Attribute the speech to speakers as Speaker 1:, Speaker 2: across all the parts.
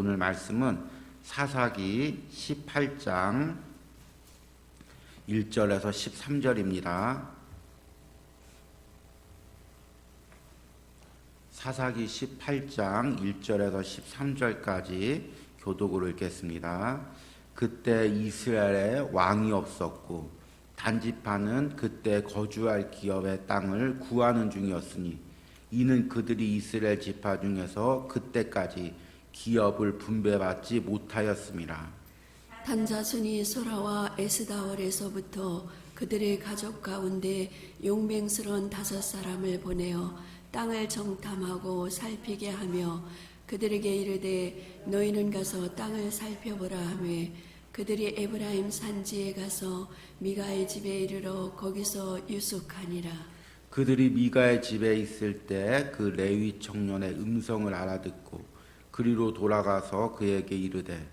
Speaker 1: 오늘 말씀은 사사기 18장 1절에서 13절입니다. 사사기 18장 1절에서 13절까지 교독으로 읽겠습니다. 그때 이스라엘에 왕이 없었고 단지파는 그때 거주할 기업의 땅을 구하는 중이었으니 이는 그들이 이스라엘 지파 중에서 그때까지 기업을 분배받지 못하였음이라.
Speaker 2: 단자손이 소라와 에스다월에서부터 그들의 가족 가운데 용맹스러운 5사람을 보내어 땅을 정탐하고 살피게 하며 그들에게 이르되 너희는 가서 땅을 살펴보라 하며 그들이 에브라임 산지에 가서 미가의 집에 이르러 거기서 유숙하니라.
Speaker 1: 그들이 미가의 집에 있을 때 그 레위 청년의 음성을 알아듣고 그리로 돌아가서 그에게 이르되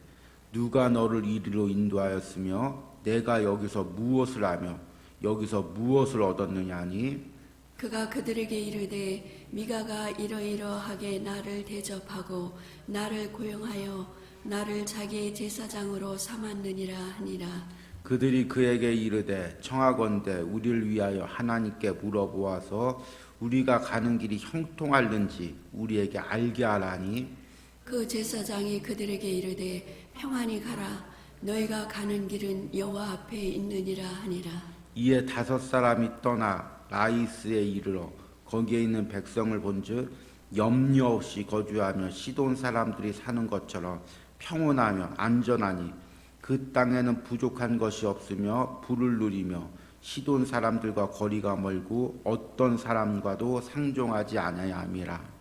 Speaker 1: 누가 너를 이리로 인도하였으며 내가 여기서 무엇을 하며 여기서 무엇을 얻었느냐 하니
Speaker 2: 그가 그들에게 이르되 미가가 이러이러하게 나를 대접하고 나를 고용하여 나를 자기의 제사장으로 삼았느니라 하니라.
Speaker 1: 그들이 그에게 이르되 청하건대 우리를 위하여 하나님께 물어보아서 우리가 가는 길이 형통할는지 우리에게 알게 하라니.
Speaker 2: 그 제사장이 그들에게 이르되 평안히 가라 너희가 가는 길은 여호와 앞에 있느니라 하니라.
Speaker 1: 이에 5사람이 떠나 라이스에 이르러 거기에 있는 백성을 본즉 염려 없이 거주하며 시돈 사람들이 사는 것처럼 평온하며 안전하니 그 땅에는 부족한 것이 없으며 부를 누리며 시돈 사람들과 거리가 멀고 어떤 사람과도 상종하지 아니함이라.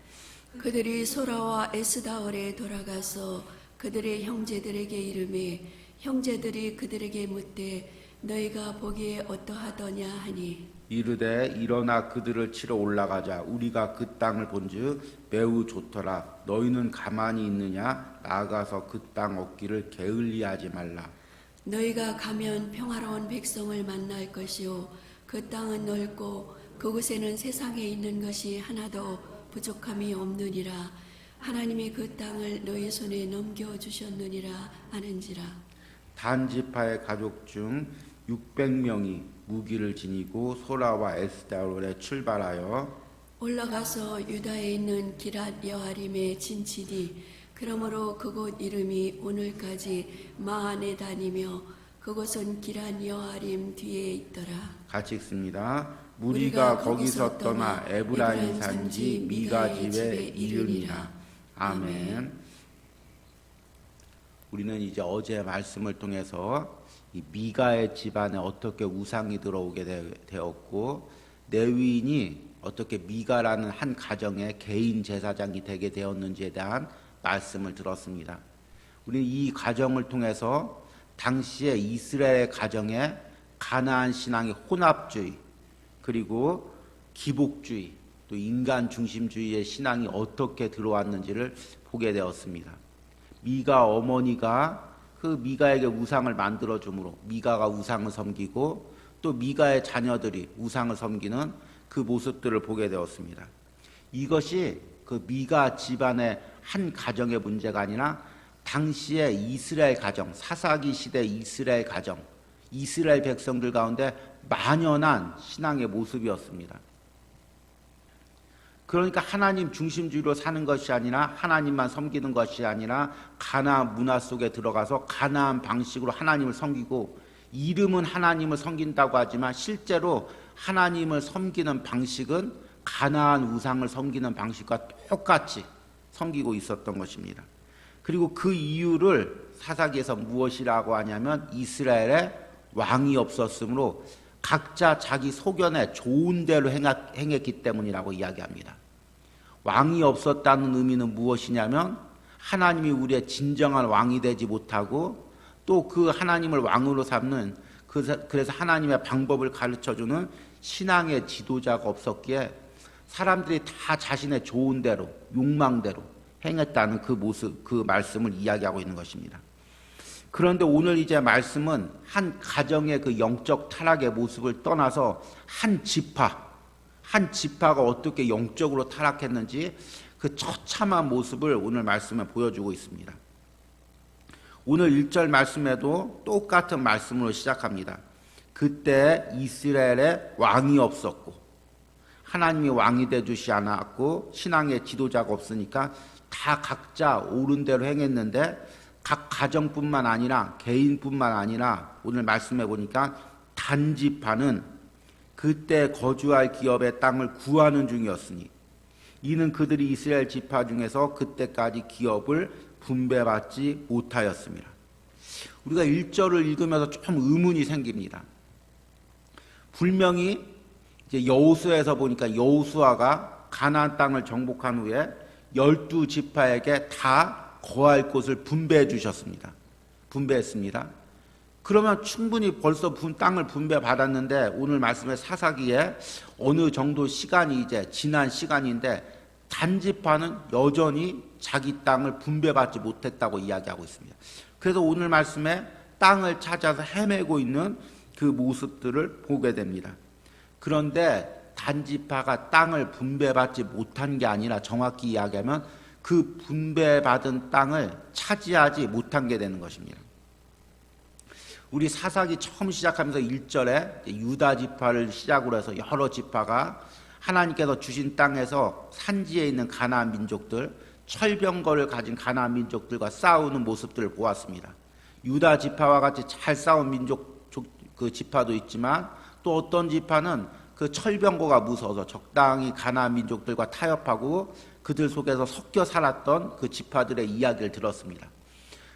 Speaker 2: 그들이 소라와 에스다월에 돌아가서 그들의 형제들에게 이르매 형제들이 그들에게 묻되 너희가 보기에 어떠하더냐 하니
Speaker 1: 이르되 일어나 그들을 치러 올라가자. 우리가 그 땅을 본즉 매우 좋더라. 너희는 가만히 있느냐? 나아가서 그 땅 얻기를 게을리하지 말라.
Speaker 2: 너희가 가면 평화로운 백성을 만날 것이요 그 땅은 넓고 그곳에는 세상에 있는 것이 하나도 부족함이 없느니라. 하나님이 그 땅을 너희 손에 넘겨주셨느니라 하는지라.
Speaker 1: 단 지파의 가족 중 600명이 무기를 지니고 소라와 에스다올에 출발하여
Speaker 2: 올라가서 유다에 있는 기랏 여아림에 진치니 그러므로 그곳 이름이 오늘까지 마안에 다니며 그곳은 기랏 여아림 뒤에 있더라. 같이
Speaker 1: 읽습니다. 무리가 거기서 떠나 에브라임 산지 미가 집에 이르니라. 아멘. 우리는 이제 어제 말씀을 통해서 이 미가의 집안에 어떻게 우상이 들어오게 되었고 레위인이 어떻게 미가라는 한 가정의 개인 제사장이 되게 되었는지에 대한 말씀을 들었습니다. 우리는 이 가정을 통해서 당시의 이스라엘 가정의 가나안 신앙의 혼합주의 그리고 기복주의 또 인간 중심주의의 신앙이 어떻게 들어왔는지를 보게 되었습니다. 미가 어머니가 그 미가에게 우상을 만들어 주므로 미가가 우상을 섬기고 또 미가의 자녀들이 우상을 섬기는 그 모습들을 보게 되었습니다. 이것이 그 미가 집안의 한 가정의 문제가 아니라 당시의 이스라엘 가정, 사사기 시대 이스라엘 가정, 이스라엘 백성들 가운데 만연한 신앙의 모습이었습니다. 그러니까 하나님 중심주의로 사는 것이 아니라 하나님만 섬기는 것이 아니라 가나안 문화 속에 들어가서 가나안 방식으로 하나님을 섬기고 이름은 하나님을 섬긴다고 하지만 실제로 하나님을 섬기는 방식은 가나안 우상을 섬기는 방식과 똑같이 섬기고 있었던 것입니다. 그리고 그 이유를 사사기에서 무엇이라고 하냐면 이스라엘에 왕이 없었으므로 각자 자기 소견에 좋은 대로 행했기 때문이라고 이야기합니다. 왕이 없었다는 의미는 무엇이냐면 하나님이 우리의 진정한 왕이 되지 못하고 또 그 하나님을 왕으로 삼는 그래서 하나님의 방법을 가르쳐주는 신앙의 지도자가 없었기에 사람들이 다 자신의 좋은 대로 욕망대로 행했다는 그 모습, 그 말씀을 이야기하고 있는 것입니다. 그런데 오늘 이제 말씀은 한 가정의 그 영적 타락의 모습을 떠나서 한 지파가 어떻게 영적으로 타락했는지 그 처참한 모습을 오늘 말씀에 보여주고 있습니다. 오늘 1절 말씀에도 똑같은 말씀으로 시작합니다. 그때 이스라엘에 왕이 없었고 하나님이 왕이 되주시 않았고 신앙의 지도자가 없으니까 다 각자 옳은 대로 행했는데 각 가정뿐만 아니라 개인뿐만 아니라 오늘 말씀해 보니까 단지파는 그때 거주할 기업의 땅을 구하는 중이었으니 이는 그들이 이스라엘 지파 중에서 그때까지 기업을 분배받지 못하였습니다. 우리가 1절을 읽으면서 좀 의문이 생깁니다. 분명히 이제 여호수아에서 보니까 여호수아가 가나안 땅을 정복한 후에 12지파에게 다 거할 곳을 분배해 주셨습니다. 분배했습니다. 그러면 충분히 벌써 땅을 분배받았는데 오늘 말씀의 사사기에 어느 정도 시간이 이제 지난 시간인데 단지파는 여전히 자기 땅을 분배받지 못했다고 이야기하고 있습니다. 그래서 오늘 말씀에 땅을 찾아서 헤매고 있는 그 모습들을 보게 됩니다. 그런데 단지파가 땅을 분배받지 못한 게 아니라 정확히 이야기하면 그 분배받은 땅을 차지하지 못한 게 되는 것입니다. 우리 사사기 처음 시작하면서 1절에 유다 지파를 시작으로 해서 여러 지파가 하나님께서 주신 땅에서 산지에 있는 가나안 민족들, 철병거를 가진 가나안 민족들과 싸우는 모습들을 보았습니다. 유다 지파와 같이 잘 싸운 민족 그 지파도 있지만 또 어떤 지파는 그 철병거가 무서워서 적당히 가나안 민족들과 타협하고 그들 속에서 섞여 살았던 그 지파들의 이야기를 들었습니다.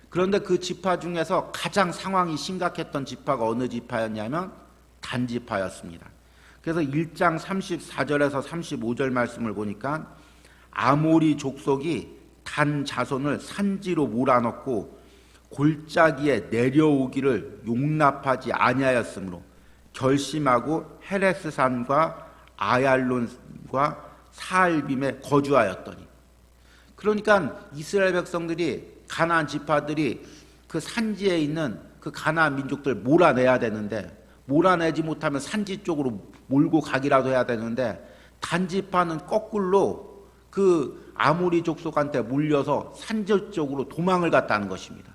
Speaker 1: 그런데 그 지파 중에서 가장 상황이 심각했던 지파가 어느 지파였냐면 단지파였습니다. 그래서 1장 34절에서 35절 말씀을 보니까 아모리 족속이 단 자손을 산지로 몰아넣고 골짜기에 내려오기를 용납하지 아니하였으므로 결심하고 헤레스산과 아얄론과 사알빔에 거주하였더니, 그러니까 이스라엘 백성들이 가나안 지파들이 그 산지에 있는 그 가나안 민족들 몰아내야 되는데 몰아내지 못하면 산지 쪽으로 몰고 가기라도 해야 되는데 단지파는 거꾸로 그 아모리 족속한테 물려서 산지 쪽으로 도망을 갔다는 것입니다.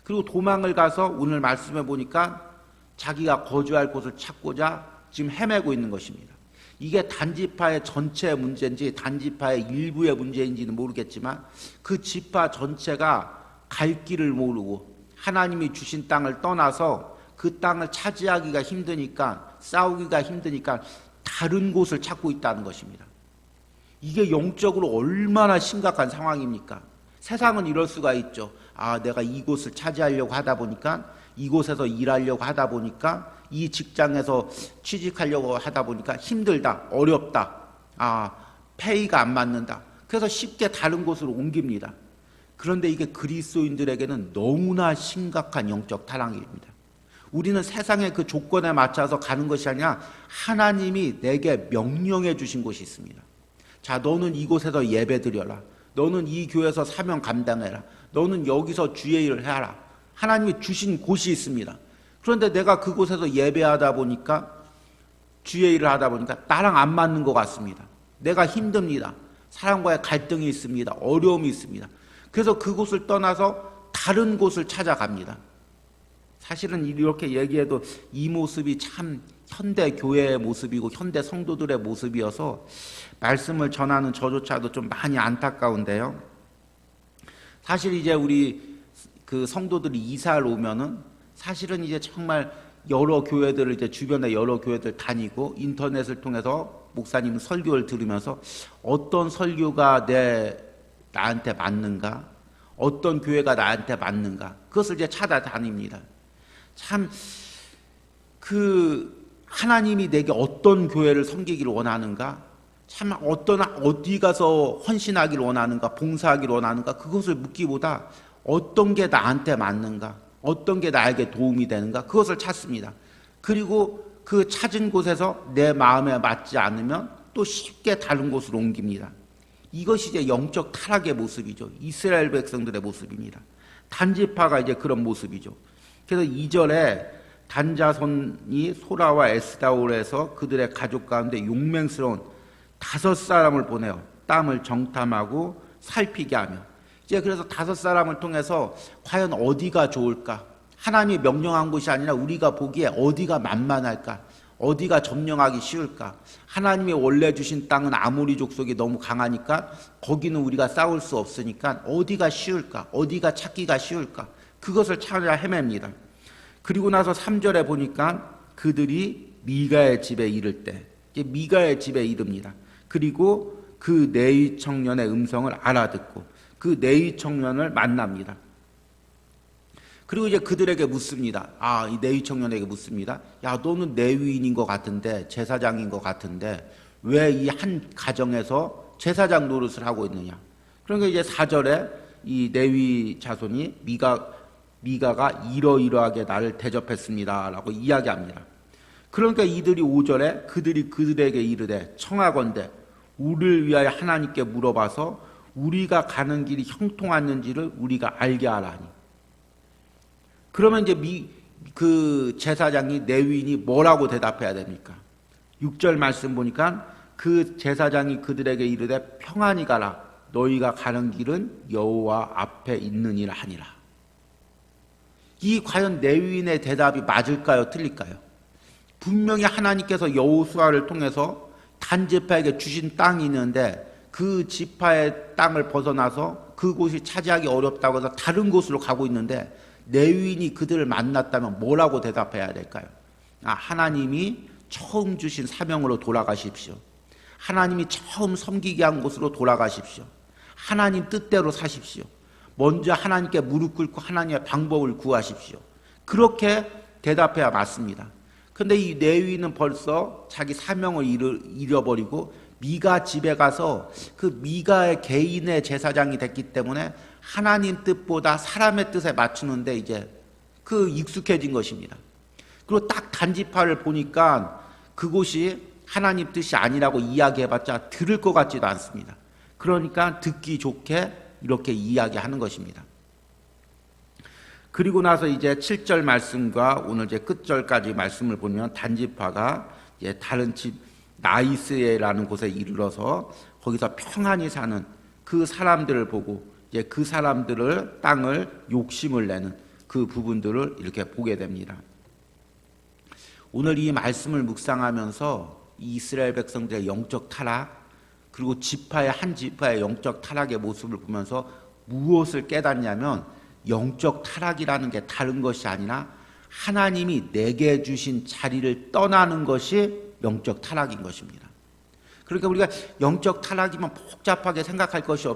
Speaker 1: 그리고 도망을 가서 오늘 말씀해 보니까 자기가 거주할 곳을 찾고자 지금 헤매고 있는 것입니다. 이게 단지파의 전체의 문제인지 단지파의 일부의 문제인지는 모르겠지만 그 지파 전체가 갈 길을 모르고 하나님이 주신 땅을 떠나서 그 땅을 차지하기가 힘드니까 싸우기가 힘드니까 다른 곳을 찾고 있다는 것입니다. 이게 영적으로 얼마나 심각한 상황입니까? 세상은 이럴 수가 있죠. 아, 내가 이곳을 차지하려고 하다 보니까 이곳에서 일하려고 하다 보니까 이 직장에서 취직하려고 하다 보니까 힘들다, 어렵다, 페이가 안 맞는다. 그래서 쉽게 다른 곳으로 옮깁니다. 그런데 이게 그리스도인들에게는 너무나 심각한 영적 타락입니다. 우리는 세상의 그 조건에 맞춰서 가는 것이 아니라 하나님이 내게 명령해 주신 곳이 있습니다. 자, 너는 이곳에서 예배드려라. 너는 이 교회에서 사명 감당해라. 너는 여기서 주의 일을 해라. 하나님이 주신 곳이 있습니다. 그런데 내가 그곳에서 예배하다 보니까 주의 일을 하다 보니까 나랑 안 맞는 것 같습니다. 내가 힘듭니다. 사람과의 갈등이 있습니다. 어려움이 있습니다. 그래서 그곳을 떠나서 다른 곳을 찾아갑니다. 사실은 이렇게 얘기해도 이 모습이 참 현대 교회의 모습이고 현대 성도들의 모습이어서 말씀을 전하는 저조차도 좀 많이 안타까운데요. 사실 이제 우리 그 성도들이 이사를 오면은 사실은 이제 정말 여러 교회들을 이제 주변에 여러 교회들 다니고 인터넷을 통해서 목사님 설교를 들으면서 어떤 설교가 나한테 맞는가, 어떤 교회가 나한테 맞는가, 그것을 이제 찾아다닙니다. 참 그 하나님이 내게 어떤 교회를 섬기기를 원하는가, 참 어디 가서 헌신하기를 원하는가, 봉사하기를 원하는가, 그것을 묻기보다 어떤 게 나한테 맞는가, 어떤 게 나에게 도움이 되는가, 그것을 찾습니다. 그리고 그 찾은 곳에서 내 마음에 맞지 않으면 또 쉽게 다른 곳으로 옮깁니다. 이것이 이제 영적 타락의 모습이죠. 이스라엘 백성들의 모습입니다. 단지파가 이제 그런 모습이죠. 그래서 2절에 단자손이 소라와 에스다올에서 그들의 가족 가운데 용맹스러운 5 사람을 보내어 땅을 정탐하고 살피게 하며, 이제 그래서 5사람을 통해서 과연 어디가 좋을까? 하나님이 명령한 곳이 아니라 우리가 보기에 어디가 만만할까? 어디가 점령하기 쉬울까? 하나님이 원래 주신 땅은 아모리 족속이 너무 강하니까 거기는 우리가 싸울 수 없으니까 어디가 쉬울까? 어디가 찾기가 쉬울까? 그것을 찾아 헤맵니다. 그리고 나서 3절에 보니까 그들이 미가의 집에 이를 때, 이제 미가의 집에 이릅니다. 그리고 그 네위 청년의 음성을 알아듣고 그 네위 청년을 만납니다. 그리고 이제 그들에게 묻습니다. 이 네위 청년에게 묻습니다. 야, 너는 네위인인 것 같은데, 제사장인 것 같은데 왜 이 한 가정에서 제사장 노릇을 하고 있느냐? 그러니까 이제 4절에 이 네위 자손이 미가가 이러이러하게 나를 대접했습니다라고 이야기합니다. 그러니까 이들이 5절에 그들에게 이르되 청하건대 우리를 위하여 하나님께 물어봐서 우리가 가는 길이 형통하는지를 우리가 알게 하라니. 그러면 이제 그 제사장이 레위인이 뭐라고 대답해야 됩니까? 6절 말씀 보니까 그 제사장이 그들에게 이르되 평안히 가라. 너희가 가는 길은 여호와 앞에 있느니라 하니라. 이 과연 레위인의 대답이 맞을까요? 틀릴까요? 분명히 하나님께서 여호수아를 통해서 단 지파에게 주신 땅이 있는데 그 지파의 땅을 벗어나서 그곳이 차지하기 어렵다고 해서 다른 곳으로 가고 있는데 레위인이 그들을 만났다면 뭐라고 대답해야 될까요? 하나님이 처음 주신 사명으로 돌아가십시오. 하나님이 처음 섬기게 한 곳으로 돌아가십시오. 하나님 뜻대로 사십시오. 먼저 하나님께 무릎 꿇고 하나님의 방법을 구하십시오. 그렇게 대답해야 맞습니다. 그런데 이 레위인은 벌써 자기 사명을 잃어버리고 미가 집에 가서 그 미가의 개인의 제사장이 됐기 때문에 하나님 뜻보다 사람의 뜻에 맞추는데 이제 그 익숙해진 것입니다. 그리고 딱 단지파를 보니까 그곳이 하나님 뜻이 아니라고 이야기해봤자 들을 것 같지도 않습니다. 그러니까 듣기 좋게 이렇게 이야기하는 것입니다. 그리고 나서 이제 7절 말씀과 오늘 이제 끝절까지 말씀을 보면 단지파가 이제 다른 집 나이스에라는 곳에 이르러서 거기서 평안히 사는 그 사람들을 보고 이제 그 사람들을 땅을 욕심을 내는 그 부분들을 이렇게 보게 됩니다. 오늘 이 말씀을 묵상하면서 이스라엘 백성들의 영적 타락 그리고 한 지파의 영적 타락의 모습을 보면서 무엇을 깨닫냐면 영적 타락이라는 게 다른 것이 아니라 하나님이 내게 주신 자리를 떠나는 것이 영적 타락인 것입니다. 그러니까 우리가 영적 타락이면 복잡하게 생각할 것이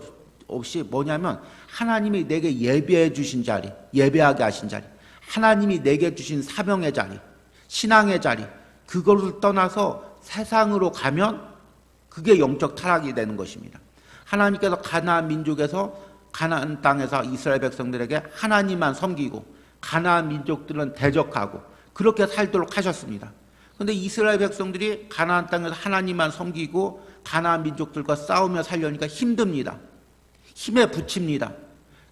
Speaker 1: 없이 뭐냐면 하나님이 내게 예배해 주신 자리, 예배하게 하신 자리, 하나님이 내게 주신 사명의 자리, 신앙의 자리, 그것을 떠나서 세상으로 가면 그게 영적 타락이 되는 것입니다. 하나님께서 가나안 민족에서 가나안 땅에서 이스라엘 백성들에게 하나님만 섬기고 가나안 민족들은 대적하고 그렇게 살도록 하셨습니다. 그런데 이스라엘 백성들이 가나안 땅에서 하나님만 섬기고 가나안 민족들과 싸우며 살려니까 힘듭니다. 힘에 부칩니다.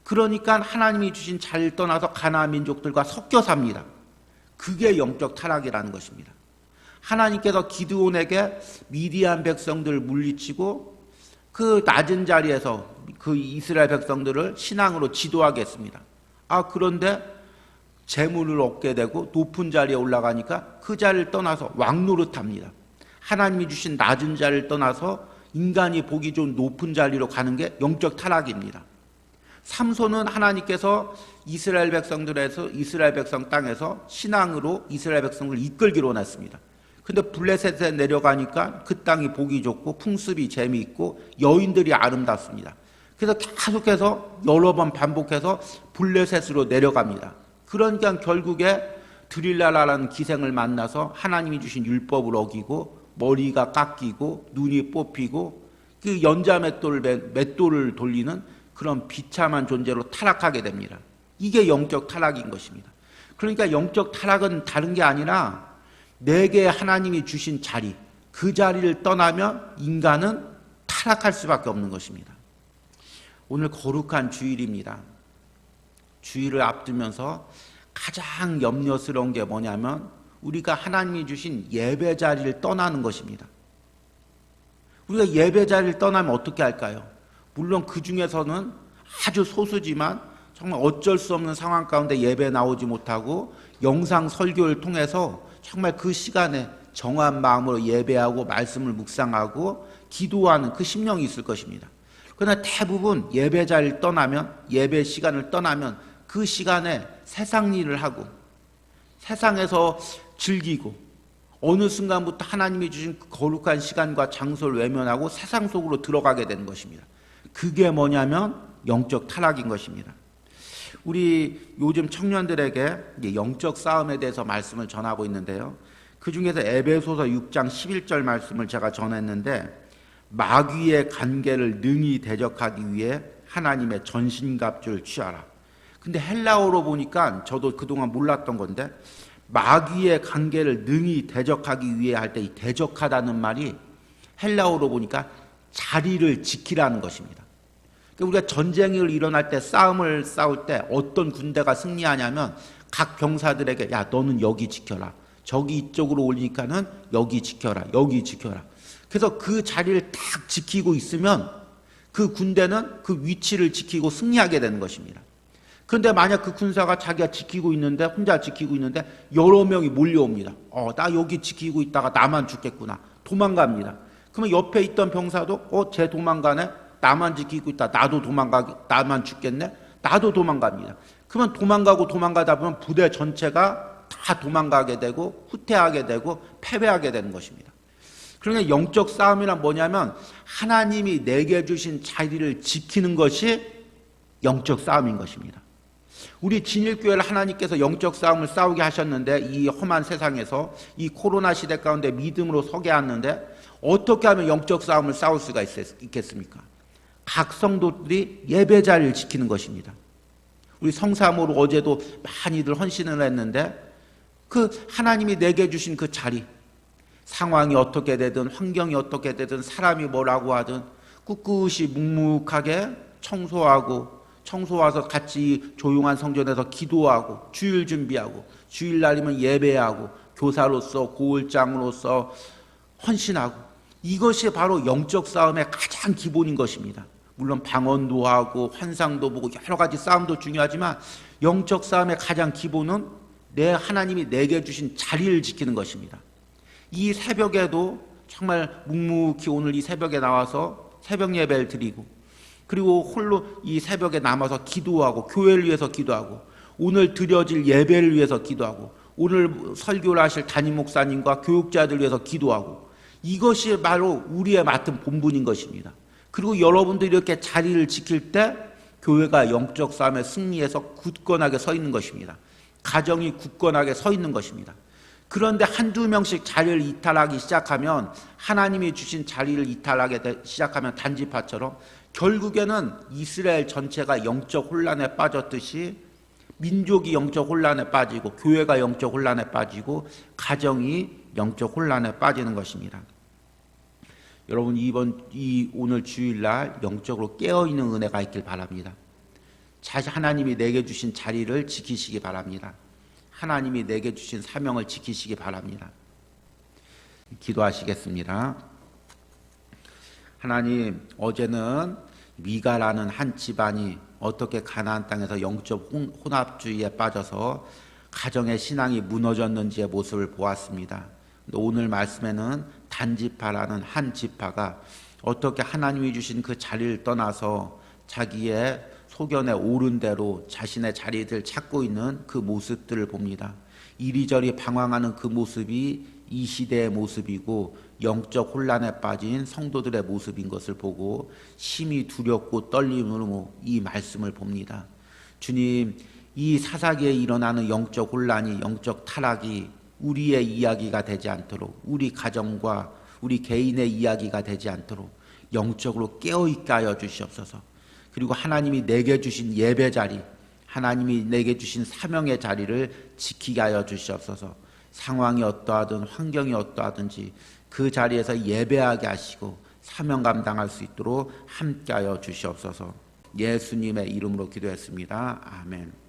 Speaker 1: 그러니까 하나님이 주신 자리를 떠나서 가나안 민족들과 섞여 삽니다. 그게 영적 타락이라는 것입니다. 하나님께서 기드온에게 미디안 백성들을 물리치고 그 낮은 자리에서 그 이스라엘 백성들을 신앙으로 지도하게 했습니다. 그런데 재물을 얻게 되고 높은 자리에 올라가니까 그 자리를 떠나서 왕노릇합니다. 하나님이 주신 낮은 자리를 떠나서 인간이 보기 좋은 높은 자리로 가는 게 영적 타락입니다. 삼손은 하나님께서 이스라엘 백성 땅에서 신앙으로 이스라엘 백성을 이끌기로 원했습니다. 근데 블레셋에 내려가니까 그 땅이 보기 좋고 풍습이 재미있고 여인들이 아름답습니다. 그래서 계속해서 여러 번 반복해서 블레셋으로 내려갑니다. 그러니까 결국에 드릴라라는 기생을 만나서 하나님이 주신 율법을 어기고 머리가 깎이고 눈이 뽑히고 그 연자 맷돌을 돌리는 그런 비참한 존재로 타락하게 됩니다. 이게 영적 타락인 것입니다. 그러니까 영적 타락은 다른 게 아니라 내게 하나님이 주신 자리, 그 자리를 떠나면 인간은 타락할 수밖에 없는 것입니다. 오늘 거룩한 주일입니다. 주일을 앞두면서 가장 염려스러운 게 뭐냐면 우리가 하나님이 주신 예배 자리를 떠나는 것입니다. 우리가 예배 자리를 떠나면 어떻게 할까요? 물론 그 중에서는 아주 소수지만 정말 어쩔 수 없는 상황 가운데 예배 나오지 못하고 영상 설교를 통해서 정말 그 시간에 정한 마음으로 예배하고 말씀을 묵상하고 기도하는 그 심령이 있을 것입니다. 그러나 대부분 예배 자리를 떠나면, 예배 시간을 떠나면 그 시간에 세상 일을 하고 세상에서 즐기고 어느 순간부터 하나님이 주신 그 거룩한 시간과 장소를 외면하고 세상 속으로 들어가게 되는 것입니다. 그게 뭐냐면 영적 타락인 것입니다. 우리 요즘 청년들에게 영적 싸움에 대해서 말씀을 전하고 있는데요. 그 중에서 에베소서 6장 11절 말씀을 제가 전했는데, 마귀의 관계를 능히 대적하기 위해 하나님의 전신갑주를 취하라. 근데 헬라어로 보니까 저도 그동안 몰랐던 건데, 마귀의 관계를 능히 대적하기 위해 할 때 이 대적하다는 말이 헬라어로 보니까 자리를 지키라는 것입니다. 우리가 전쟁이 일어날 때, 싸움을 싸울 때 어떤 군대가 승리하냐면 각 병사들에게 야, 너는 여기 지켜라. 적이 이쪽으로 올리니까는 여기 지켜라. 여기 지켜라. 그래서 그 자리를 딱 지키고 있으면 그 군대는 그 위치를 지키고 승리하게 되는 것입니다. 그런데 만약 그 군사가 자기가 지키고 있는데, 혼자 지키고 있는데 여러 명이 몰려옵니다. 나 여기 지키고 있다가 나만 죽겠구나. 도망갑니다. 그러면 옆에 있던 병사도 쟤 도망가네. 나만 지키고 있다. 나만 죽겠네. 나도 도망갑니다. 그러면 도망가다 보면 부대 전체가 다 도망가게 되고 후퇴하게 되고 패배하게 되는 것입니다. 그러니까 영적 싸움이란 뭐냐면 하나님이 내게 주신 자리를 지키는 것이 영적 싸움인 것입니다. 우리 진일교회를 하나님께서 영적 싸움을 싸우게 하셨는데, 이 험한 세상에서 이 코로나 시대 가운데 믿음으로 서게 하는데 어떻게 하면 영적 싸움을 싸울 수가 있겠습니까? 각 성도들이 예배 자리를 지키는 것입니다. 우리 성사모로 어제도 많이들 헌신을 했는데, 그 하나님이 내게 주신 그 자리, 상황이 어떻게 되든 환경이 어떻게 되든 사람이 뭐라고 하든 꿋꿋이 묵묵하게 청소와서 같이 조용한 성전에서 기도하고 주일 준비하고 주일날이면 예배하고 교사로서 고을장으로서 헌신하고, 이것이 바로 영적 싸움의 가장 기본인 것입니다. 물론 방언도 하고 환상도 보고 여러 가지 싸움도 중요하지만 영적 싸움의 가장 기본은 하나님이 내게 주신 자리를 지키는 것입니다. 이 새벽에도 정말 묵묵히 오늘 이 새벽에 나와서 새벽 예배를 드리고, 그리고 홀로 이 새벽에 남아서 기도하고 교회를 위해서 기도하고 오늘 드려질 예배를 위해서 기도하고 오늘 설교를 하실 담임 목사님과 교육자들 위해서 기도하고, 이것이 바로 우리의 맡은 본분인 것입니다. 그리고 여러분들이 이렇게 자리를 지킬 때 교회가 영적 싸움에 승리해서 굳건하게 서 있는 것입니다. 가정이 굳건하게 서 있는 것입니다. 그런데 한두 명씩 자리를 이탈하기 시작하면, 하나님이 주신 자리를 이탈하게 시작하면 단지파처럼 결국에는 이스라엘 전체가 영적 혼란에 빠졌듯이 민족이 영적 혼란에 빠지고 교회가 영적 혼란에 빠지고 가정이 영적 혼란에 빠지는 것입니다. 여러분, 오늘 주일날 영적으로 깨어있는 은혜가 있길 바랍니다. 하나님이 내게 주신 자리를 지키시기 바랍니다. 하나님이 내게 주신 사명을 지키시기 바랍니다. 기도하시겠습니다. 하나님, 어제는 미가라는 한 집안이 어떻게 가나안 땅에서 영적 혼합주의에 빠져서 가정의 신앙이 무너졌는지의 모습을 보았습니다. 오늘 말씀에는 단지파라는 한 지파가 어떻게 하나님이 주신 그 자리를 떠나서 자기의 소견에 오른 대로 자신의 자리를 찾고 있는 그 모습들을 봅니다. 이리저리 방황하는 그 모습이 이 시대의 모습이고 영적 혼란에 빠진 성도들의 모습인 것을 보고 심히 두렵고 떨림으로 이 말씀을 봅니다. 주님, 이 사사기에 일어나는 영적 혼란이, 영적 타락이 우리의 이야기가 되지 않도록, 우리 가정과 우리 개인의 이야기가 되지 않도록 영적으로 깨어있게 하여 주시옵소서. 그리고 하나님이 내게 주신 예배 자리, 하나님이 내게 주신 사명의 자리를 지키게 하여 주시옵소서. 상황이 어떠하든 환경이 어떠하든지 그 자리에서 예배하게 하시고 사명 감당할 수 있도록 함께하여 주시옵소서. 예수님의 이름으로 기도했습니다. 아멘.